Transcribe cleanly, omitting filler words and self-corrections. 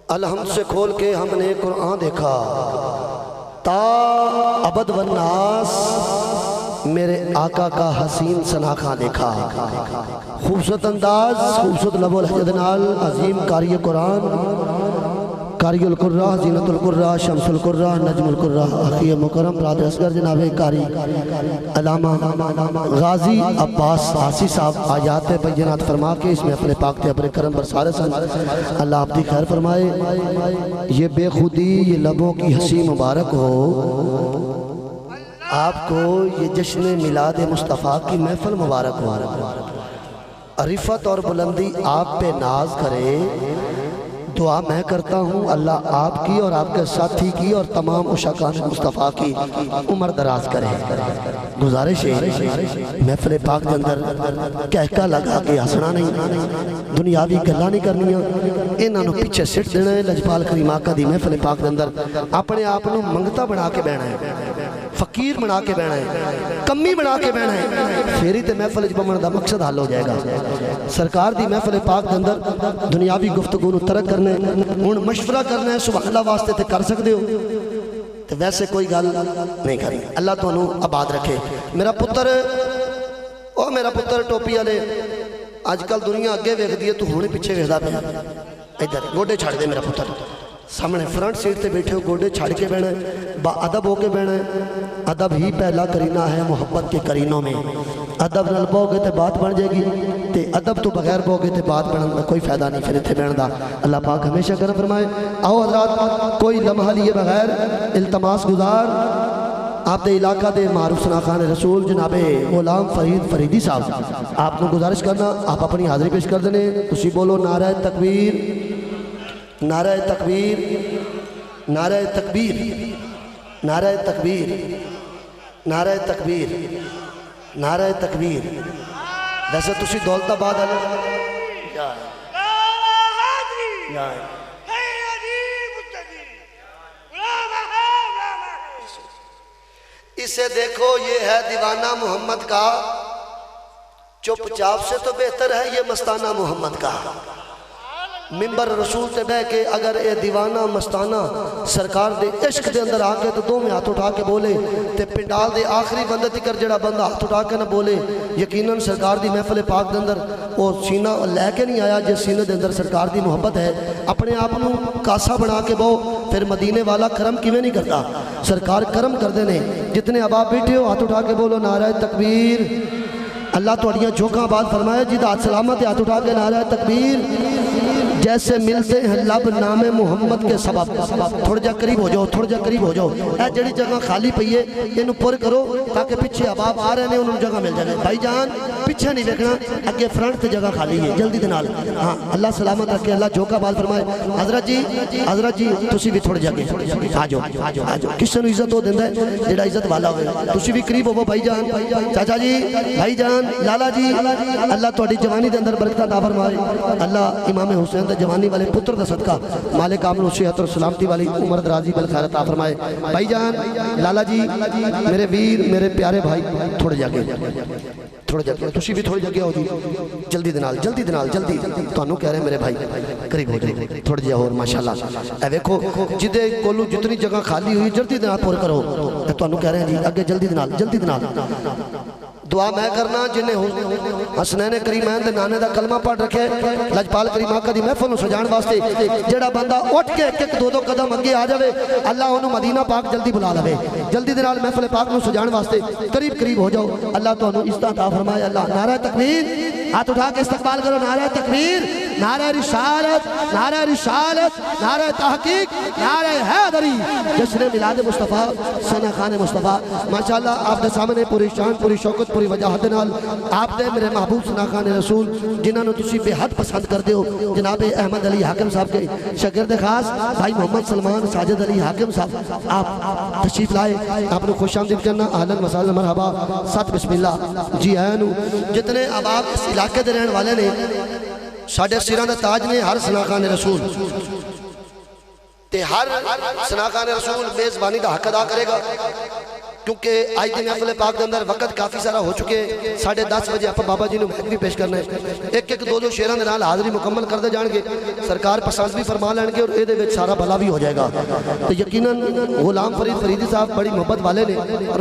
الحمد سے کھول کے ہم نے قرآن دیکھا، تا ابد والناس میرے آقا کا حسین سناخہ دیکھا۔ خوبصورت انداز، خوبصورت لب و لہجہ نال عظیم قاری قرآن، قاری القرہ، زینت القرہ، شمس القرہ، نجم القرہ، اخی مکرم برادر اصغر جناب قاری علامہ غازی عباس آسی صاحب آیات بینات فرما کے اس محفل پاک تے اپنے کرم برسارے سن۔ اللہ آپ دی خیر فرمائے۔ یہ بے خودی، یہ لبوں کی ہنسی مبارک ہو، آپ کو یہ جشن میلاد مصطفیٰ کی محفل مبارک ہو۔ عرفت اور بلندی آپ پہ ناز کرے۔ دعا میں کرتا ہوں اللہ آپ کی اور آپ کے ساتھی کی اور تمام عشاقان مصطفیٰ کی عمر دراز کرے۔ گزارش ہے محفل پاک کے اندر کہکا لگا کے ہسنا نہیں، دنیاوی گلا نہیں کرنیاں، انہاں نو پیچھے سٹ دینا ہے۔ لجپال کریم آقا دی محفل پاک کے اندر اپنے آپ نو منگتا بنا کے بہنا ہے، فقیر بنا کے بہنا ہے، کمی بنا کے بہنا ہے، پھیری تے محفل جبمن دا مقصد حل ہو جائے گا۔ سرکار دی محفل پاک کے اندر دنیاوی گفتگو نو ترک کرنے، ہن مشورہ کرنا ہے سبحان اللہ واسطے تے کر سکتے ہو، تو ویسے کوئی گل نہیں کرنی۔ اللہ تو انہوں آباد رکھے۔ میرا پتر ٹوپی والے آج کل دنیا اگے ویکھ دی ہے، تو ہونے پیچھے ویکھدا پیا۔ ادھر گوڈے چھڑ دے میرا پتر، سامنے فرنٹ سیٹ تے بیٹھے ہو، گوڈے چھڑ کے بہنا ہے، با ادب ہو کے بہنا ہے۔ ادب ہی پہلا کرینہ ہے محبت کے کرینوں میں۔ ادب نال بہو گے تے بات بن جائے گی، تے ادب تو بغیر بہو گے تے بات بنن دا کوئی فائدہ نہیں، پھر اتنے بہن دا۔ اللہ پاک ہمیشہ کرم فرمائے۔ آؤ حضرات کوئی لمحہ لیے بغیر التماس گزار آپ دے علاقہ دے معروف شناخان رسول جناب غلام فرید فریدی صاحب، آپ کو گزارش کرنا آپ اپنی حاضری پیش کر دینے۔ اسی بولو نعرہ تکبیر، نعرہ تکبیر، نعرہ تکبیر، نعرہ تکبیر، نعرہ تکبیر، نعرہ تکبیر۔ ویسے تسی دولت آباد اسے دیکھو یہ ہے دیوانہ محمد کا، چپ چاپ سے تو بہتر ہے یہ مستانہ محمد کا۔ ممبر رسول تے بہ کے اگر اے دیوانہ مستانہ سرکار دے عشق دے اندر آکے تو دو میں ہاتھ اٹھا کے بولے، تے پنڈال دے آخری بندہ تکر جڑا بندہ ہاتھ اٹھا کے نہ بولے، یقیناً سرکار دی محفل پاک دے اندر وہ سینہ لے کے نہیں آیا جس سینہ دے اندر سرکار دی محبت ہے۔ اپنے آپنوں کاسا بنا کے بہو، پھر مدینے والا کرم کیویں نہیں کرتا؟ سرکار کرم کر دینے۔ جتنے اباب بیٹھے ہو ہاتھ اٹھا کے بولو نعرہ تکبیر۔ اللہ توڑیاں جھوکاں بات فرمائے، جدہ ہاتھ سلامت ہاتھ اٹھا کے نعرہ تکبیر۔ جیسے ملتے ہیں لب نام محمد کے سبب، تھوڑ جا قریب ہو جاؤ، تھوڑ جا قریب ہو جاؤ، اے جڑی جگہ خالی پئی ہے انہوں پر کرو تاکہ پیچھے اباب آ رہے ہیں انہوں جگہ مل جائے۔ بھائی جان پیچھے نہیں دیکھنا، اگے فرنٹ تے جگہ خالی ہے، جلدی دنال۔ ہاں اللہ سلامت رکھے، اللہ جھوکا بات فرمائے۔ حضرت جی تسی بھی تھوڑے جگہ آجو، کسے نو عزت ہو دیندہ ہے جڑا عزت والا ہوئے، تسی بھی قریب ہو بھائی جان، چاچا جی، بھائی جان، لالا جی۔ اللہ توڑی جوانی دے اندر برکتہ عطا فرمائے۔ اللہ امام حسین دے جوانی والے پتر دا صدقہ مالک عامل و صحت اور سلامتی والی عمر درازی بالخیر عطا فرمائے۔ بھائی جان، لالا جی، میرے ویر، میرے پیارے بھائی، تھوڑے جگہ تسی بھی تھوڑی جگہ ہو دی، جلدی دنال، جلدی دنال، جلدی تو انہوں کہہ رہے ہیں میرے بھائی قریب ہو جائے، تھوڑے جگہ اور ماشاءاللہ۔ اے دیکھو جدے کولو جتنی جگہ خالی ہوئی جلدی دنال پور کرو، تو انہوں کہہ رہے ہیں جی اگے جلدی دنال، جلدی دنال۔ دعا میں کرنا جنہیں حسنین کریمین دے نانے دا کلمہ پڑھ رکھے، لجپال کریم آقا دی محفل سجان واسطے جڑا بندہ اٹھ کے ایک دو قدم اگے آ جاوے، اللہ انہوں مدینہ پاک جلدی بلا لوے، جلدی دنال محفل پاک نو سجان واسطے قریب ہو جاؤ۔ اللہ تو انہوں عزت عطا فرمائے۔ اللہ نعرہ تکبیر، ہاتھ اٹھا کے استقبال کرو، نعرہ تکبیر، نعرہ رسالت، نعرہ رسالت، نعرہ تحقیق، نعرہ حیدری، جشن میلاد مصطفیٰ، سنہ خان مصطفیٰ۔ ماشاءاللہ آپ دے سامنے پوری شان، پوری شوکت، پوری وجاہت نال آپ دے میرے محبوب سنہ خان رسول جنہاں نو تسی بے حد پسند کر دے ہو، جناب احمد علی حاکم صاحب کے شاگرد خاص بھائی محمد سلمان ساجد علی حاکم صاحب، آپ تشریف لائے، آپ نے خوش آمدید کرنا، اہلاً وسہلاً مرحبا، ساتھ بسم اللہ جی اینو۔ جتنے اب آپ اس علاقے دے رہن والے نے ساڑھے سیران دا تاج نے ہر سنہ خان رسول تے ہر سنہ خان رسول میزبانی دا حق ادا کرے گا۔ کیونکہ آج دن محفل پاک کے اندر وقت کافی سارا ہو چکے 10:30 بجے آپ بابا جی نے محک بھی پیش کرنا ہے. ایک ایک دو شیراں دے نال حاضری مکمل کرتے جان گے, سرکار پسند بھی فرما لین گے اور اے دے وچ سارا بھلا بھی ہو جائے گا. تو یقیناً غلام فرید فریدی صاحب بڑی محبت والے نے.